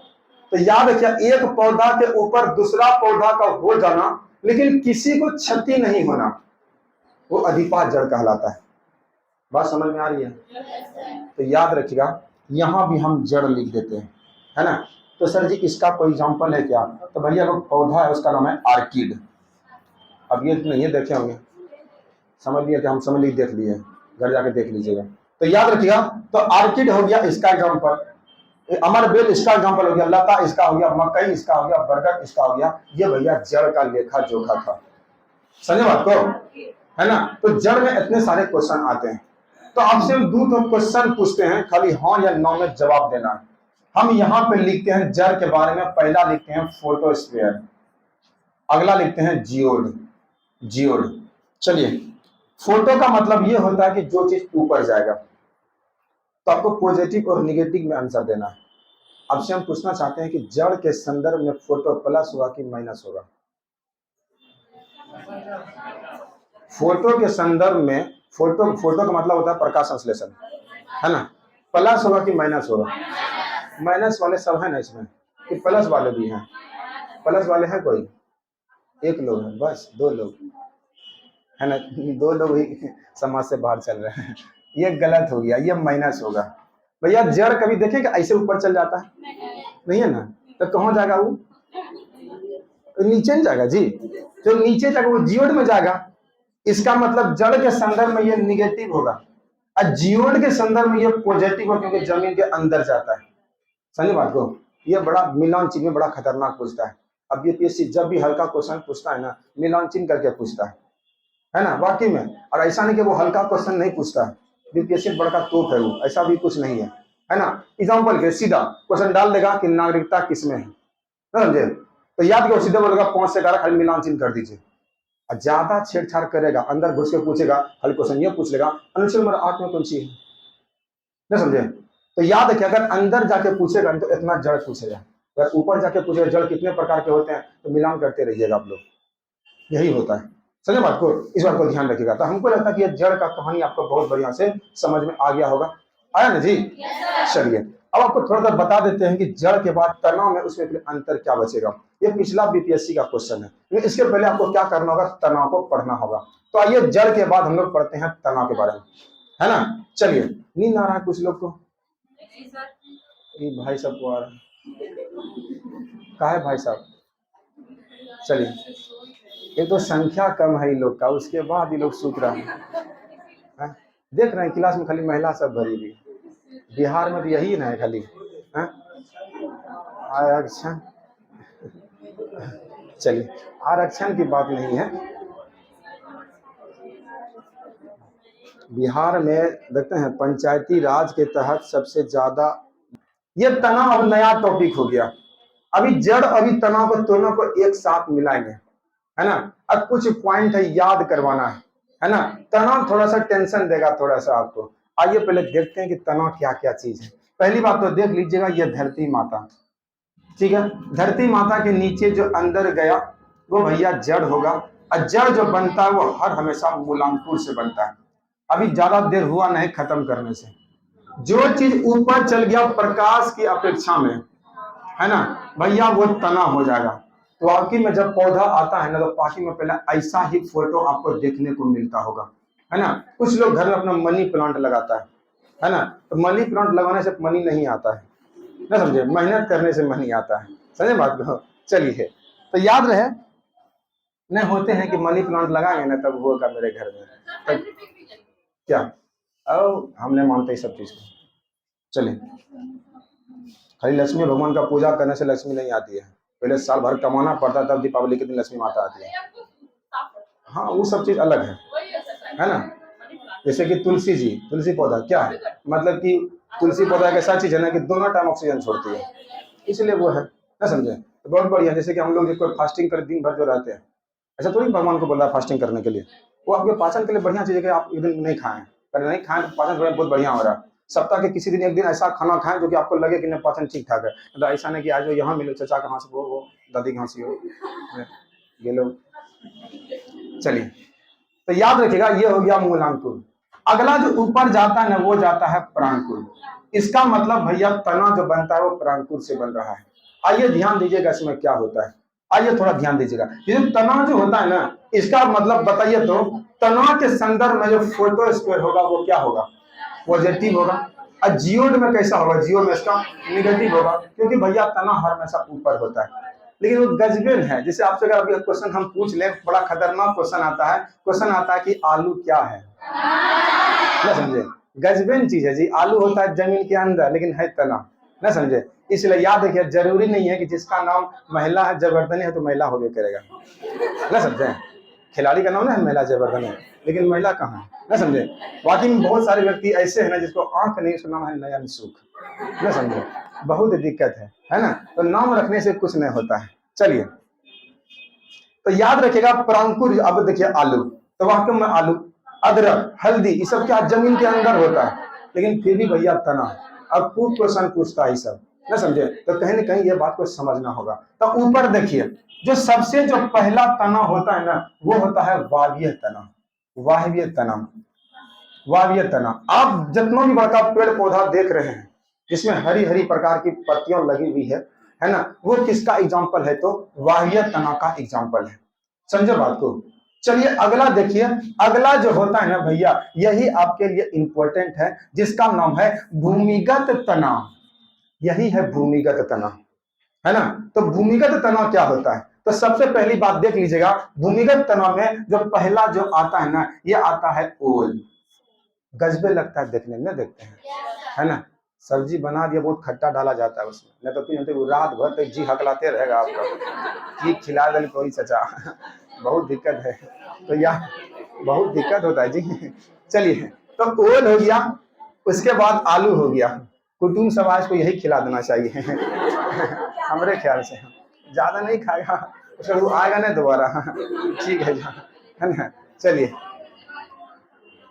तो याद रखिए एक पौधा के ऊपर दूसरा पौधा का हो जाना लेकिन किसी को क्षति नहीं होना, वो अधिपाद जड़ कहलाता है। बात समझ में आ रही है। तो याद रखिएगा यहां भी हम जड़ लिख देते हैं, है ना। तो सर जी इसका कोई एग्जांपल है क्या, तो भैया वो पौधा है उसका नाम है आर्किड। अब ये नहीं है देखे होंगे, समझ लिया कि हम समझ ली, देख लिए, घर जाके देख लीजिएगा। तो याद रखिएगा तो आर्किड हो गया इसका एग्जांपल, अमरबेल इसका एग्जांपल हो गया, लता इसका हो गया, मकई इसका हो गया, बरगद इसका हो गया। ये भैया जड़ का लेखा जोखा था, समझे बात को, है ना। तो जड़ में इतने सारे क्वेश्चन आते हैं, तो आपसे हम 2 क्वेश्चन पूछते हैं, खाली हाँ या नो में जवाब देना है। हम यहाँ पे लिखते हैं जड़ के बारे में, पहला लिखते हैं फोटोस्फीयर, अगला लिखते हैं जियोड। जियोड चलिए, फोटो का मतलब ये होता है कि जो चीज ऊपर जाएगा, तो आपको पॉजिटिव और निगेटिव में आंसर देना है। आपसे हम पूछना चाहते हैं कि जड़ के संदर्भ में फोटो प्लस होगा कि माइनस होगा। फोटो के संदर्भ में फोटो का मतलब होता है प्रकाश संश्लेषण, है ना। प्लस होगा कि माइनस होगा, माइनस वाले सब है ना इसमें, कि प्लस वाले भी हैं, प्लस वाले हैं कोई एक लोग है बस, 2 लोग है ना, 2 लोग ही समाज से बाहर चल रहे हैं। ये गलत हो गया, ये माइनस होगा। भैया जड़ कभी देखें कि ऐसे ऊपर चल जाता है, नहीं है ना, तो कहाँ जाएगा वो, नीचे नहीं जाएगा जी, जो नीचे जाएगा वो जियोड में जाएगा। इसका मतलब जड़ के संदर्भ में ये निगेटिव होगा और जियोड के संदर्भ में ये पॉजिटिव होगा, क्योंकि जमीन के अंदर जाता है। समझे बात को, ये बड़ा मिलान चिन्ह में बड़ा खतरनाक पूछता है। अब यूपीएससी जब भी हल्का क्वेश्चन पूछता है ना मिलान चिन्ह करके पूछता है ना, वाकई में। और ऐसा नहीं कि वो हल्का क्वेश्चन नहीं पूछता है, यूपीएससी बड़ा तोप है वो, ऐसा भी कुछ नहीं है ना। एग्जाम्पल के सीधा क्वेश्चन डाल देगा कि नागरिकता किसमें है, समझे, तो याद करो सीधे बोलेगा 5 से 11 खाली मिलान चिन्ह कर दीजिए। और ज्यादा छेड़छाड़ करेगा, अंदर घुस के पूछेगा, खाली क्वेश्चन ये पूछ लेगा अनुच्छेद नंबर 8 में कौन सी है, नहीं समझे। तो याद रखिए अगर अंदर जाके पूछेगा तो इतना जड़ पूछेगा, अगर ऊपर जाके पूछेगा जड़ कितने प्रकार के होते हैं तो मिलान करते रहिएगा आप लोग, यही होता है। समझे बात को, इस बात को ध्यान रखिएगा। तो हमको लगता है कि ये जड़ का कहानी आपको बहुत बढ़िया से समझ में आ गया होगा, आया ना जी। चलिए अब आपको थोड़ा सा बता देते हैं कि जड़ के बाद तनाव में उसमें फिर अंतर क्या बचेगा। ये पिछला बीपीएससी का क्वेश्चन है, लेकिन इसके पहले आपको क्या करना होगा, तनाव को पढ़ना होगा। तो आइए जड़ के बाद हम लोग पढ़ते हैं तनाव के बारे में, है ना। चलिए नींद आ रहा है कुछ लोग को, ये भाई साहब को आ रहा है, कहा है भाई साहब। चलिए एक तो संख्या कम है इन लोग का, उसके बाद ये लोग सूत रहे हैं। देख रहे हैं क्लास में खाली महिला सब भरी हुई, बिहार में भी यही ना है खाली। हाँ? आरक्षण, चलिए आरक्षण की बात नहीं है। बिहार में देखते हैं पंचायती राज के तहत सबसे ज्यादा, ये तनाव अब नया टॉपिक हो गया। अभी जड़ अभी तनाव को दोनों को एक साथ मिलाएंगे, है ना। अब कुछ पॉइंट है याद करवाना है ना। तनाव थोड़ा सा टेंशन देगा थोड़ा सा आपको। आइए पहले देखते हैं कि तनाव क्या क्या चीज है। पहली बात तो देख लीजिएगा, ये धरती माता, ठीक है। धरती माता के नीचे जो अंदर गया वो भैया जड़ होगा, और जड़ जो बनता है वो हर हमेशा मूलांकुर से बनता है। अभी ज्यादा देर हुआ नहीं खत्म करने से। जो चीज ऊपर चल गया प्रकाश की अपेक्षा में, है ना भैया, वो तना हो जाएगा। तो वाकई में जब पौधा आता है ना, तो पार्टी में पहले ऐसा ही फोटो आपको देखने को मिलता होगा, है ना। कुछ लोग घर में अपना मनी प्लांट लगाता है ना। तो मनी प्लांट लगाने से मनी नहीं आता है ना, समझे। मेहनत करने से मनी आता है, समझे बात को। चलिए तो याद रहे, नहीं होते हैं कि मनी प्लांट लगाएंगे ना तब होगा मेरे घर में, तब क्या। अब हमने मानते ही सब चीज को। चलिए, खाली लक्ष्मी भगवान का पूजा करने से लक्ष्मी नहीं आती है, पहले साल भर कमाना पड़ता है, तब दीपावली के दिन लक्ष्मी माता आती है। हाँ वो सब चीज अलग है ना। जैसे कि तुलसी जी, तुलसी पौधा क्या है, मतलब कि तुलसी पौधा एक ऐसा चीज है ना कि दोनों टाइम ऑक्सीजन छोड़ती है, इसलिए वो है ना, समझे। तो बहुत बढ़िया। जैसे कि हम लोग जिसको फास्टिंग कर दिन भर जो रहते हैं, ऐसा थोड़ी भगवान को बोल रहा है फास्टिंग करने के लिए। वो आपके पाचन के लिए बढ़िया चीज है कि आप एक दिन नहीं खाएं, अगर नहीं खाएं तो पाचन बहुत बढ़िया हो रहा है। सप्ताह के किसी दिन एक दिन ऐसा खाना खाएं जो कि आपको लगे कि नहीं पाचन ठीक ठाक है। तो ऐसा नहीं कि आज यहाँ मिलो चाचा कहाँ से, वो दादी कहाँ से हो, ये लोग। चलिए तो याद रखिएगा, ये हो गया मूलांकुर। अगला जो ऊपर जाता है ना वो जाता है प्राणकुल। इसका मतलब भैया तना जो बनता है वो प्राणकुल से बन रहा है। आइए ध्यान दीजिएगा इसमें क्या होता है। आइए थोड़ा ध्यान दीजिएगा, ये जो तना जो होता है ना, इसका मतलब बताइए तो। तना के संदर्भ में जो फोटो स्क्वायर होगा वो क्या होगा, पॉजिटिव होगा। और जियोड में कैसा होगा, जियो में इसका निगेटिव होगा, क्योंकि भैया तना हमेशा ऊपर होता है। लेकिन वो गजबेन है। जैसे आपसे अगर अभी क्वेश्चन हम पूछ ले, बड़ा खतरनाक क्वेश्चन आता है, क्वेश्चन आता है कि आलू क्या है, ना समझे। गजबेन चीज है जी, आलू होता है जमीन के अंदर लेकिन है तना, ना समझे। इसलिए याद रखिए, जरूरी नहीं है कि जिसका नाम महिला है जयवर्धनी है तो महिला होगे करेगा, ना समझे। खिलाड़ी का नाम ना है महिला जयवर्धनी, लेकिन महिला कहाँ है, ना समझे। वाकई में बहुत सारे व्यक्ति ऐसे हैं ना जिसको आंख नहीं, उसका नाम है नयन सुख, ना समझे। बहुत दिक्कत है ना। तो नाम रखने से कुछ नहीं होता है। चलिए तो याद रखिएगा प्रांकुर। अब देखिए आलू, तो वाकई में आलू, अदरक, हल्दी, ये सब क्या जमीन के अंदर होता है, लेकिन फिर भी भैया तना। अब खूब क्वेश्चन पूछता है सब, ना समझे। तो कहीं ना कहीं ये बात को समझना होगा। तो ऊपर देखिए, जो सबसे जो पहला तना होता है ना, वो होता है वायवीय तना। वायवीय तना, वायवीय तना। आप जितना भी बड़का पेड़ पौधा देख रहे हैं जिसमें हरी हरी प्रकार की पत्तियां लगी हुई है ना, वो किसका एग्जाम्पल है, तो वायवीय तना का एग्जाम्पल है। समझो बात को। चलिए अगला देखिए, अगला जो होता है ना भैया, यही आपके लिए इंपॉर्टेंट है, जिसका नाम है भूमिगत तना। यही है भूमिगत तना, है ना। तो भूमिगत तना क्या होता है, तो सबसे पहली बात देख लीजिएगा, भूमिगत तना में जो पहला जो आता है ना, ये आता है ओल। गजबे लगता है देखने में, देखते हैं, है ना। सब्जी बना दिया, बहुत खट्टा डाला जाता है उसमें, नहीं तो फिर वो रात भर तक जी हकलाते रहेगा आपका कि खिला दे कोई चचा। बहुत दिक्कत है। तो यह बहुत दिक्कत होता है जी। चलिए तो ओल हो गया, उसके बाद आलू हो गया। कुटुंब समाज को यही खिला देना चाहिए। हमारे ख्याल से ज्यादा नहीं खाएगा, उसका वो आएगा नहीं दोबारा। ठीक है ना। चलिए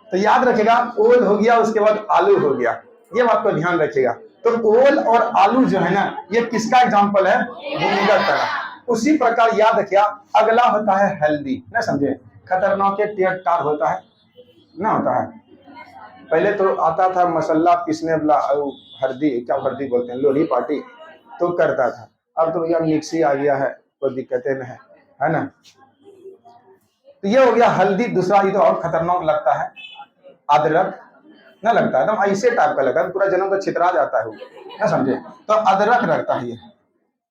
तो याद रखेगा, ओल हो गया, उसके बाद आलू हो गया, ये बात को ध्यान रखिएगा। तो ओल और आलू जो है ना, ये किसका एग्जाम्पल है, भूमिगत तना। उसी प्रकार याद रखिएगा, अगला होता है हल्दी, ना समझे। खतरनाक के टेर होता है ना, होता है। पहले तो आता था मसाला पीसने वाला, हल्दी, क्या हल्दी बोलते हैं, लोही पार्टी, तो करता था। अब तो भैया मिक्सी आ गया है, कोई दिक्कतें नहीं है ना। तो ये हो गया हल्दी। दूसरा ये तो और खतरनाक लगता है, अदरक, ना लगता है एकदम ऐसे टाइप का लगता है, पूरा जन्म का छितरा जाता है वो, ना समझे। तो अदरक लगता है ये।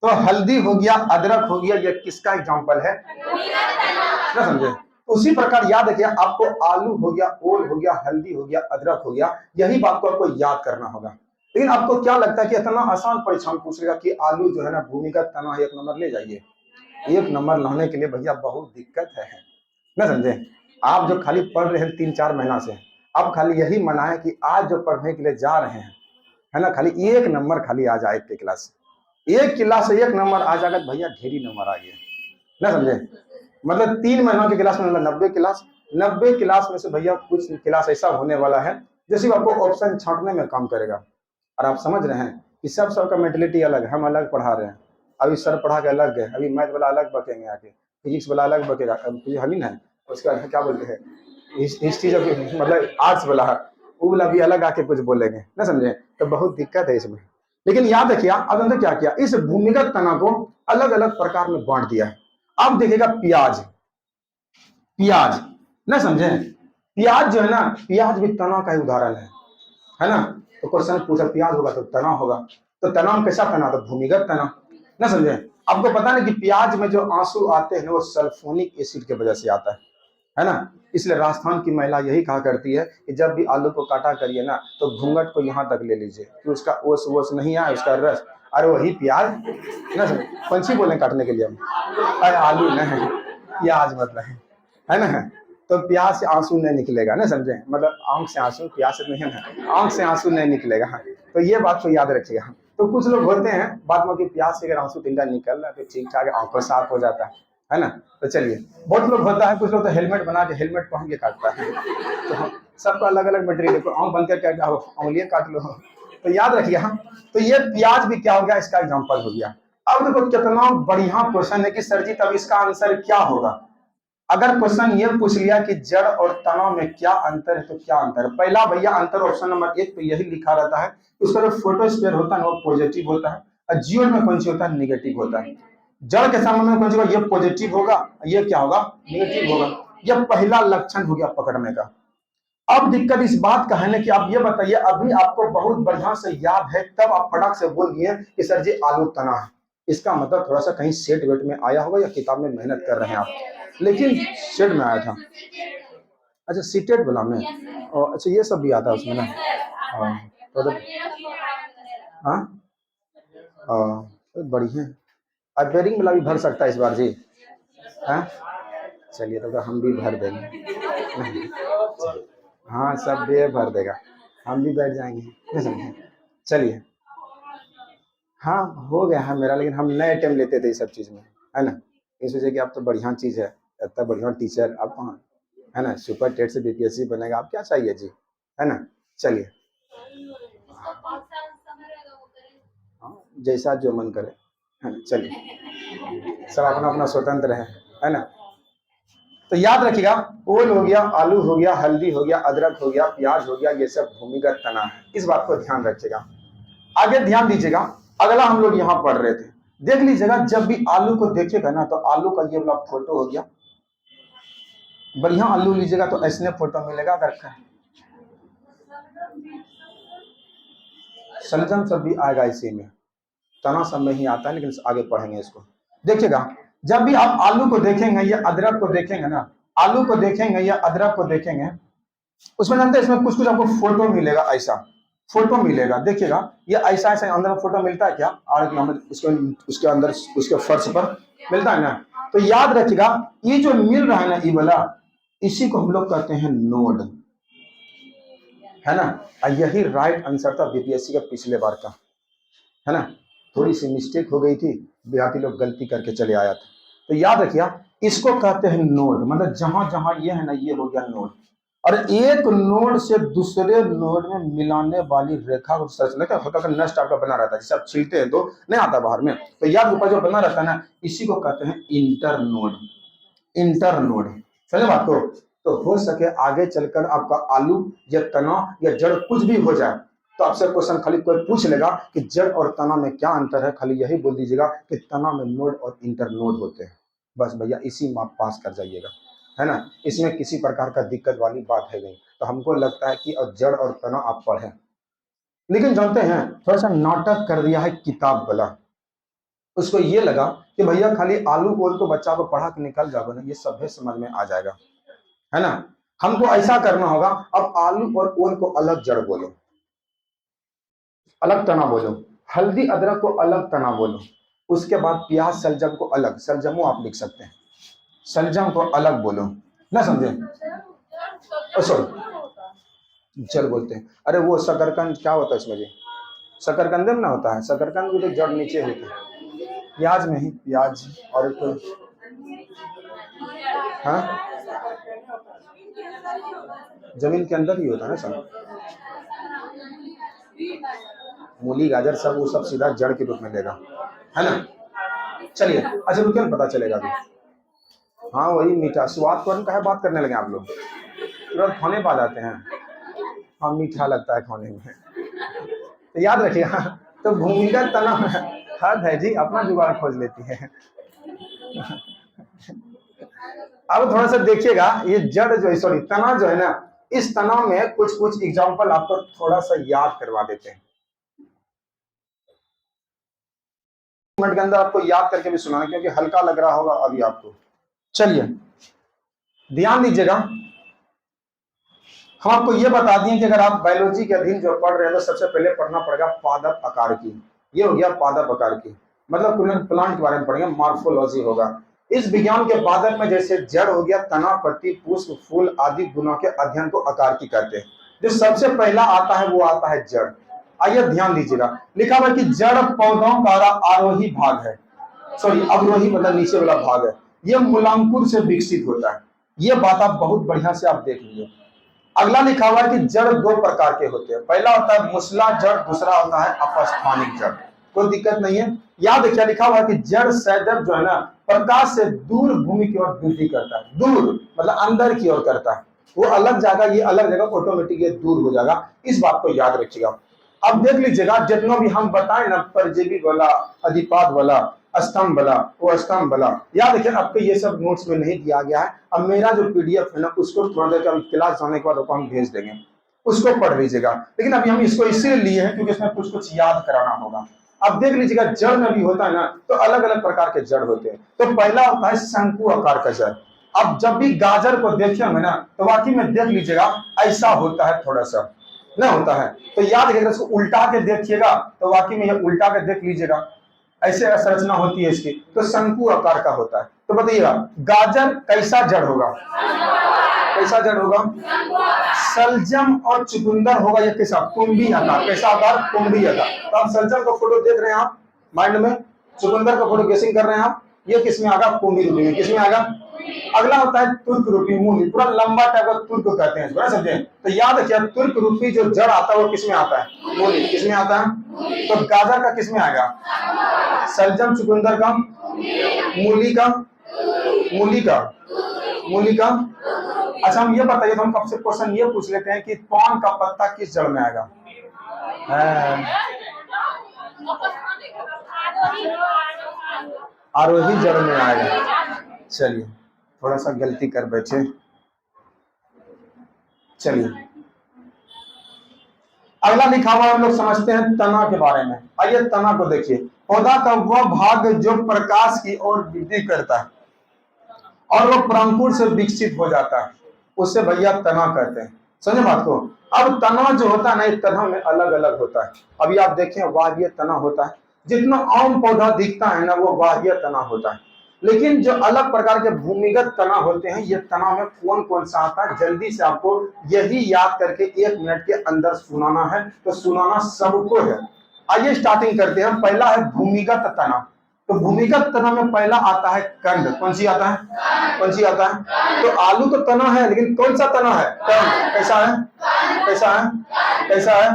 तो हल्दी हो गया, अदरक हो गया, ये किसका एग्जाम्पल है, ना समझे। उसी प्रकार याद रखिए, आपको आलू हो गया, ओल हो गया, हल्दी हो गया, अदरक हो गया, यही बात को आपको याद करना होगा। लेकिन आपको क्या लगता है कि इतना आसान परीक्षा में पूछेगा कि आलू जो है ना भूमिगत तना 1 नंबर ले जाइए? 1 नंबर लाने के लिए भैया बहुत दिक्कत है ना, समझे? आप जो खाली पढ़ रहे हैं 3-4 महीना से, अब खाली यही मना है कि आज जो पढ़ने के लिए जा रहे हैं, है ना, खाली 1 नंबर खाली आ जाए एक क्लास से, एक क्लास से 1 नंबर आ जाएगा तो भैया ढेरी नंबर आ गया ना, समझे? मतलब 3 महीनों की क्लास में मतलब 90 क्लास, 90 क्लास में से भैया कुछ क्लास ऐसा होने वाला है जो सिर्फ आपको ऑप्शन छांटने में काम करेगा। और आप समझ रहे हैं कि सबका मेंटेलिटी अलग है, हम अलग पढ़ा रहे हैं। अभी सर पढ़ा के अलग है, अभी मैथ वाला अलग बकेंगे आके, फिजिक्स वाला अलग बकेगा, हम ही ना उसका क्या बोलते हैं, हिस्ट्री जो मतलब आर्ट्स वाला है वो वाला भी अलग आके कुछ बोलेंगे ना, समझे? तो बहुत दिक्कत है इसमें। लेकिन याद रखिए अब हमने क्या किया, इस भूमिगत तना को अलग अलग प्रकार में बांट दिया है। अब देखिएगा प्याज, प्याज ना, समझे? प्याज जो है ना, प्याज भी तना का ही उदाहरण है ना? तो क्वेश्चन पूछा प्याज होगा तो तना होगा, तो तना में कैसा तना? तो भूमिगत तना ना, समझे? आपको पता नहीं कि प्याज में जो आंसू आते हैं वो सल्फोनिक एसिड की वजह से आता है ना? इसलिए राजस्थान की महिला यही कहा करती है कि जब भी आलू को काटा करिए ना तो घूंघट को यहाँ तक ले लीजिए कि उसका ओस वोस नहीं आए, उसका रस। अरे वही प्याज ना, समझे? पंछी बोले काटने के लिए हम, अरे आलू नहीं, प्याज मतलब है ना? तो प्याज से आंसू नहीं निकलेगा ना, समझे? मतलब आंख से आंसू, प्याज से नहीं है ना, आंख से आंसू नहीं निकलेगा। तो ये बात को याद रखिएगा। तो कुछ लोग होते हैं बात में कि प्याज से अगर आंसू तिनका निकल रहा है तो ठीक ठाक आंखों साफ हो जाता है ना? तो चलिए, बहुत लोग होता है, कुछ लोग तो हेलमेट बना के हेलमेट पहन के काटता है। तो सबका अलग अलग मटेरियल, आंख बंद करके उंगलियां काट लो। तो याद रखिए। हाँ, तो ये प्याज भी क्या हो गया, इसका एग्जाम्पल हो गया। अब देखो कितना बढ़िया क्वेश्चन है कि सर जी तब इसका आंसर क्या होगा। अगर क्वेश्चन ये पूछ लिया कि जड़ और तना में क्या अंतर है, तो क्या अंतर है? पहला भैया अंतर ऑप्शन नंबर 1 पे यही लिखा रहता है, उसका जो फोटोस्फीयर होता है वो पॉजिटिव होता है, और जियोड में कौन सी होता है, निगेटिव होता है। जड़ के संबंध में कौन सी होगा, ये पॉजिटिव होगा, ये क्या होगा, निगेटिव होगा। यह पहला लक्षण हो गया पकड़ने का। अब दिक्कत इस बात का है ना कि आप ये बताइए, अभी आपको बहुत बढ़िया से याद है तब आप फटाक से बोल दिए कि सर जी आलू तना है। इसका मतलब थोड़ा सा कहीं सेट वेट में आया होगा या किताब में मेहनत कर रहे हैं आप, लेकिन सेट में आया था। अच्छा सीटेट वाला में, और अच्छा ये सब भी आता है उसमें ना। हाँ, तो हाँ, तो बढ़िया। अब बेरिंग वाला भी भर सकता है इस बार जी। हाँ चलिए, तो हम भी भर देंगे। हाँ सब भी भर देगा, हम भी बैठ जाएंगे, नहीं समझे? चलिए, हाँ हो गया है मेरा, लेकिन हम नए टाइम लेते थे इस सब चीज़ में, है ना? इस वजह की आप तो बढ़िया चीज़ है, इतना बढ़िया टीचर आप कहाँ, है ना? सुपर टेट से बीपीएससी बनेगा, आप क्या चाहिए जी, है ना? चलिए, हाँ जैसा जो मन करे, है ना? चलिए, सब अपना अपना स्वतंत्र है ना? तो याद रखिएगा, ओल हो गया, आलू हो गया, हल्दी हो गया, अदरक हो गया, प्याज हो गया, ये सब भूमिगत तना है। इस बात को ध्यान रखिएगा। आगे ध्यान दीजिएगा, अगला हम लोग यहाँ पढ़ रहे थे, देख लीजिएगा, जब भी आलू को देखेगा ना तो आलू का ये वाला फोटो हो गया, बढ़िया आलू लीजिएगा तो ऐसने फोटो मिलेगा। अगर सलजम सब भी आएगा इसी में, तना सब में ही आता है, लेकिन आगे पढ़ेंगे इसको। देखिएगा, जब भी आप आलू को देखेंगे या अदरक को देखेंगे ना, आलू को देखेंगे या अदरक को देखेंगे, उसमें जानते हैं इसमें कुछ कुछ आपको फोटो मिलेगा, ऐसा फोटो मिलेगा। देखिएगा, ये ऐसा ऐसा अंदर फोटो मिलता है क्या, और उसके उसके अंदर उसके फर्श पर मिलता है ना। तो याद रखिएगा, ये जो मिल रहा है ना ये वाला, इसी को हम लोग कहते हैं नोड, है ना? और यही राइट आंसर था बीपीएससी का पिछले बार का, है ना? थोड़ी सी मिस्टेक हो गई थी, विद्यार्थी लोग गलती करके चले आया था। तो याद रखिए, इसको कहते हैं नोड, मतलब जहां जहां ये है ना, ये हो गया नोड। और एक नोड से दूसरे नोड में मिलाने वाली रेखा को सर्च नहीं होता, नष्ट आपका बना रहता है, जैसे आप छीलते हैं तो नहीं आता बाहर में, तो याद ऊपर जो बना रहता है ना, इसी को कहते हैं इंटर नोड, इंटर नोड। समझे बात को? तो हो सके आगे चलकर आपका आलू या तना या जड़ कुछ भी हो जाए, तो आपसे क्वेश्चन खाली कोई पूछ लेगा कि जड़ और तना में क्या अंतर है, खाली यही बोल दीजिएगा कि तना में नोड और इंटर नोड होते हैं। बस भैया इसी में आप पास कर जाइएगा, है ना? इसमें किसी प्रकार का दिक्कत वाली बात है नहीं। तो हमको लगता है कि और जड़ और तना आप पढ़ें, लेकिन जानते हैं थोड़ा सा नाटक कर दिया है किताब वाला। उसको ये लगा कि भैया खाली आलू ओल को बच्चा को पढ़ा के निकल जाओगे ना, ये सभ्य समझ में आ जाएगा, है ना? हमको ऐसा करना होगा, अब आलू और ओल को अलग जड़ बोलो, अलग तना बोलो, हल्दी अदरक को अलग तना बोलो, उसके बाद प्याज सलजम को अलग, सलजमो आप लिख सकते हैं, सलजम को अलग बोलो, ना समझे? सॉरी, जड़ बोलते हैं। अरे वो शकरकंद क्या होता है इसमें जी? शकरकंद में ना होता है, शकरकंद भी तो जड़ नीचे होती है, प्याज में ही, प्याज और एक हाँ जमीन के अंदर ही होता है ना सब, मूली गाजर सब वो सब सीधा जड़ के रूप में लेगा, है ना? चलिए अच्छा रुकिए ना, पता चलेगा अभी। हाँ वही मीठा स्वाद कौन का है, बात करने लगे आप लोग, तुरंत खाने पा जाते हैं। हाँ मीठा लगता है खाने में, तो याद रखिएगा। तो भूमिगत तना हद है जी, अपना जुगाड़ खोज लेती है। अब थोड़ा सा देखिएगा, ये जड़ जो है, सॉरी तना जो है ना, इस तना में कुछ कुछ एग्जाम्पल आपको थोड़ा सा याद करवा देते हैं, मिनट के अंदर आपको याद करके भी सुनाना, क्योंकि हल्का लग रहा होगा अभी आपको। चलिए ध्यान दीजिएगा, हम आपको ये बता दिए कि अगर आप बायोलॉजी के अधीन जो पढ़ रहे हैं तो सबसे पहले पढ़ना पड़ेगा पादप आकार की, ये हो गया पादप आकार की, मतलब प्लांट के बारे में पढ़ेंगे, मार्फोलॉजी होगा। इस विज्ञान के पादप में जैसे जड़ हो गया, तना, पत्ती, पुष्प, फूल आदि गुणों के अध्ययन को आकार की कहते हैं। जो सबसे पहला आता है वो आता है जड़। आइए ध्यान दीजिएगा, लिखा हुआ कि जड़ पौधों का आरोही भाग है, सॉरी अवरोही मतलब नीचे वाला भाग है, ये मूलांकुर से विकसित होता है। ये बात आप बहुत बढ़िया से आप देख लीजिए। अगला लिखा हुआ है कि जड़ दो प्रकार के होते हैं, पहला होता है मुसला जड़, दूसरा होता है अपस्थानिक जड़। कोई दिक्कत नहीं है, याद क्या लिखा हुआ है कि जड़ सदैव जो है ना प्रकाश से दूर भूमि की ओर वृद्धि करता है, दूर मतलब अंदर की ओर करता है, वो अलग जगह ये अलग जगह ऑटोमेटिक ये दूर हो जाएगा, इस बात को याद रखिएगा। अब देख लीजिएगा जितना भी हम बताए ना, परजीवी वाला, अधिपाद वाला, स्तंभ वाला, वो स्तंभ वाला, याद रखिए आपके ये सब नोट्स में नहीं दिया गया है। अब मेरा जो पीडीएफ है ना उसको थोड़ा देर अभी क्लास जाने के बाद हम भेज देंगे, उसको पढ़ लीजिएगा। लेकिन अभी हम इसको इसलिए लिए हैं क्योंकि इसमें कुछ कुछ याद कराना होगा। अब देख लीजिएगा जड़ में भी होता है ना, तो अलग अलग प्रकार के जड़ होते हैं। तो पहला होता है शंकु आकार का जड़। अब जब भी गाजर को देखेंगे ना तो वाकई में देख लीजिएगा ऐसा होता है, थोड़ा सा ना होता है, तो याद रखिएगा, इसको उल्टा के देखिएगा तो वाकई में ये उल्टा के देख लीजिएगा, ऐसे संरचना होती है इसकी, तो शंकु आकार का होता है। तो बताइएगा गाजर कैसा जड़ होगा, कैसा जड़ होगा? सलजम और चुकंदर होगा ये कैसा, कुंभी आकार, कैसा आकार? कुंभी आकार। तो आप सलजम का फोटो देख रहे हैं आप माइंड में, चुकंदर का फोटो गेसिंग कर रहे हैं आप, ये किसमें आएगा? कुंभी रूपी में। किसमें आएगा? अगला होता है तुर्क रूपी मूली, पूरा लंबा टाइप का तुर्क कहते हैं इसको, समझे? तो याद रखिए तुर्क रूपी जो जड़ आता है वो किसमें आता है? मूली। किसमें आता है? तो गाजर का किसमें आएगा? सलजम, चुकंदर का, मूली का, मूली का, मूली का। अच्छा हम ये बताइए, तो हम कब से क्वेश्चन ये पूछ लेते हैं कि पान का पत्ता किस जड़ में आएगा? आरोही जड़ में आएगा। चलिए थोड़ा सा गलती कर बैठे, चलिए अगला लिखा हुआ हम लोग समझते हैं तना के बारे में। आइए तना को देखिए, पौधा का वह भाग जो प्रकाश की ओर वृद्धि करता है और वह परांकुर से विकसित हो जाता है, उससे भैया तना कहते हैं। समझे बात को? अब तना जो होता है ना, इस तना में अलग अलग होता है। अभी आप देखें बाह्य तना होता है, जितना आम पौधा दिखता है ना वो बाह्य तना होता है। लेकिन जो अलग प्रकार के भूमिगत तना होते हैं, ये तना में कौन कौन सा आता है, जल्दी से आपको यही याद करके 1 मिनट के अंदर सुनाना है, तो सुनाना सबको है। आइए स्टार्टिंग करते हैं। पहला है भूमिगत तना। तो भूमिगत तना में पहला आता है कंद। कौन सी आता है? कौन सी आता है? तो आलू तो तना है, लेकिन कौन सा तना है? कंद। कैसा है? कैसा है? कैसा है?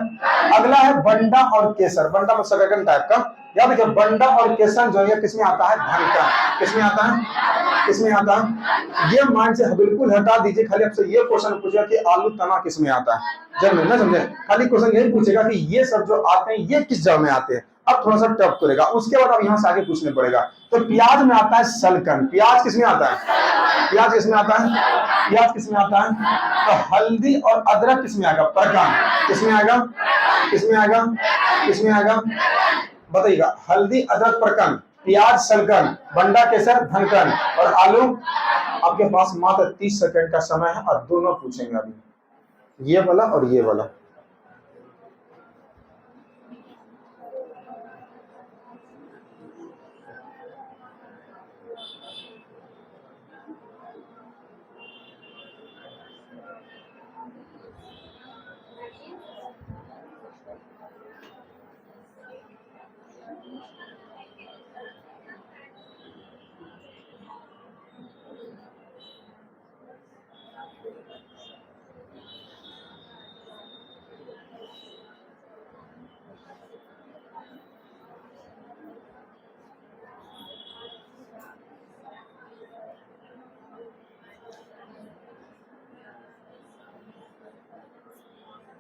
अगला है बंडा और केसर। बंडा में शकरकंद टाइप का। याद रखिए बंडा और केसर जो है किसमें आता है? धनकन। किसमें आता है? किसमें आता है? ये माइंड से बिल्कुल हटा दीजिए, खाली आपसे ये क्वेश्चन पूछेगा कि आलू तना किसमें आता है, जड़ में ना, समझे? खाली क्वेश्चन यही पूछेगा कि ये सब जो आते हैं ये किस जड़ में आते हैं। अब थोड़ा सा टफ करेगा, उसके बाद अब यहाँ से आगे पूछने पड़ेगा। तो प्याज में आता है सलकन। प्याज किसमें आता है? प्याज किसमें आता है? प्याज किसमें आता है? तो हल्दी और अदरक किसमें आएगा? प्रकन। किसमें आएगा? किसमें आएगा? किसमें आएगा? बताइएगा। हल्दी, अदरक, प्रकन, प्याज सलकन, बंडा केसर धनकन, और आलू। आपके पास मात्र 30 सेकंड का समय है और दोनों पूछेंगे अभी, ये वाला और ये वाला।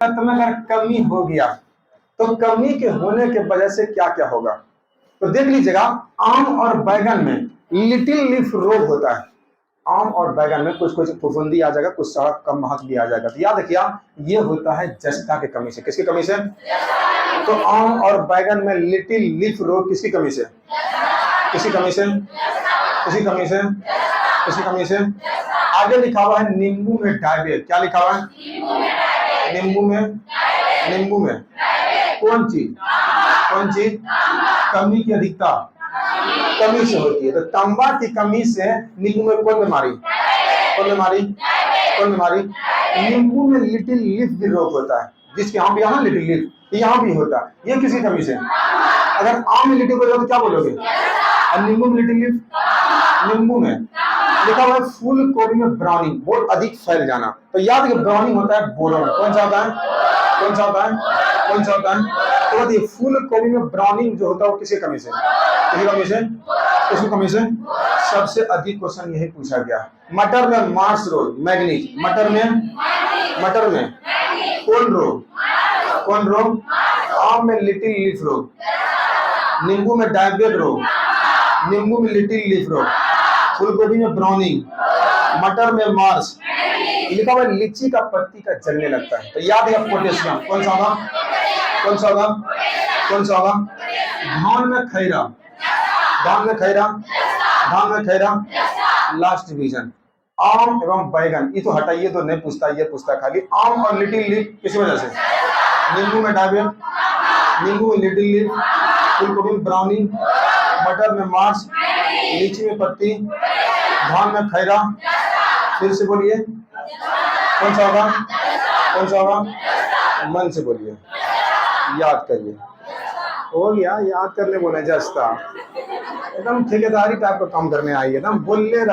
तत्व में अगर कमी हो गया तो कमी के होने के वजह से क्या क्या होगा। तो देख लीजिएगा, आम और बैगन में लिटिल लीफ रोग होता है। आम और बैगन में कुछ कुछ फफूंदी आ जाएगा, कुछ सड़क कम महक भी आ जाएगा। तो याद रखिए, ये होता है जस्ता की कमी से। किसकी कमी से? तो आम और बैगन में लिटिल लीफ रोग किसकी कमी से? किसी कमी से? किसी कमी से? किसी कमी से? आगे लिखा हुआ है नींबू में डायबिया। क्या लिखा हुआ है? नींबू में, नींबू में कौन चीज, कौन चीज कमी की अधिकता कमी से होती है। तो तांबा की कमी से नींबू में कौन बीमारी, कौन बीमारी, कौन बीमारी? नींबू में लिटिल लीफ भी रोग होता है, जिसके यहाँ भी यहाँ लिटिल लीफ यहाँ भी होता है। ये किसी कमी से। अगर आम में लिटिल बोलोगे तो क्या बोलोगे? और नींबू में लिटिल लीफ, नींबू में लिखा हुआ है फूल गोभी में ब्राउनिंग, बहुत अधिक फैल जाना। तो याद रखिए, ब्राउनिंग होता है बोरोन। कौन सा होता है? कौन सा होता है? कौन सा होता है? तो बताइए, फूल गोभी में ब्राउनिंग जो होता है वो किसी कमी से? किसी कमी से? किसी कमी से? सबसे अधिक क्वेश्चन यही पूछा गया। मटर में मार्स रोग, मैग्नीज। मटर में, मटर में कौन रोग, कौन रोग? आम में लिटिल लीफ रोग, नींबू में डायबियट रोग, नींबू में लिटिल लीफ रोग, फूलगोभी में ब्राउनिंग, मटर में मार्स, लिखा हुआ लीची का पत्ती का जलने लगता है। तो याद है पोटेशियम। कौन सा होगा? कौन सा होगा? कौन सा होगा? धान में खैरा, धान में खैरा, धान में खैरा। लास्ट डिवीजन, आम एवं बैगन। ये तो हटाइए, तो नहीं पूछता, ये पूछता खाली आम और लिटिल लीफ किस वजह से? नींबू में डायबियट, नींबू में लिटिल लीफ, फूलगोभी में ब्राउनिंग, मटर में मार्स, लीची में पत्ती, धान में खैरा। फिर से बोलिए, कौन सा होगा? कौन सा होगा? मन से बोलिए, याद करिए। हो गया, याद करने बोले जस्ता। एकदम ठेकेदारी टाइप का काम करने आई है, एकदम बोलने